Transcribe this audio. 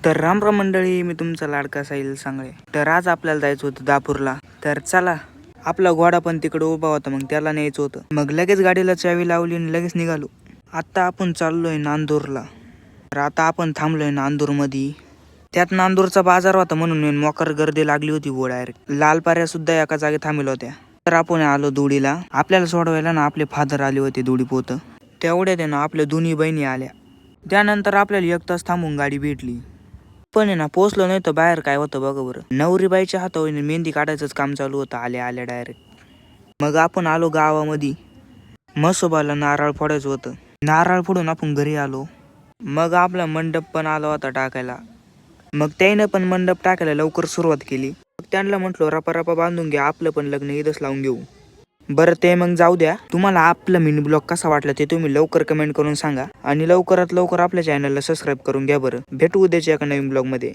तर राम राम मंडळी, मी तुमचा लाडका साहिल सांगळे. तर आज आपल्याला जायचं होतं दापूरला. तर चला, आपला घोडा पण तिकडे उभा होता, मग त्याला न्यायचं होतं. मग लगेच गाडीला चावी लावली आणि लगेच निघालो. आता आपण चाललोय नांदूरला. तर आता आपण थांबलोय नांदूरमध्ये. त्यात नांदूरचा बाजार होता म्हणून मोकर गर्दी लागली होती. डायरेक्ट लालपाऱ्या सुद्धा एका जागी थांबेल होत्या. तर आपण आलो दुडीला. आपल्याला सोडवायला ना आपले फादर आले होते दुडी पोत. तेवढ्यात आहे ना आपल्या दोन्ही बहिणी आल्या. त्यानंतर आपल्याला 1 तास थांबून गाडी भेटली. पण आहे ना पोचलो नाही तर बाहेर काय होतं बघा बरं. नवरीबाईच्या हातावर मेहंदी काढायचंच काम चालू होतं. आल्या आल्या डायरेक्ट. मग आपण आलो गावामध्ये. म्हसोबाला नारळ फोडायचं होतं. नारळ फोडून आपण घरी आलो. मग आपला मंडप पण आला होता टाकायला. मग त्यानं पण मंडप टाकायला लवकर सुरुवात केली. मग त्यांना म्हटलो रपा बांधून घ्या, आपलं पण लग्न इथंच लावून घेऊ. बरं ते मग जाऊ द्या. तुम्हाला आपला मिनी ब्लॉग कसा वाटला ते तुम्ही लवकर कमेंट करून सांगा. आणि लवकरात लवकर आपल्या चॅनलला सबस्क्राईब करून घ्या बरं. भेटू उद्याच्या एका नवीन ब्लॉगमध्ये.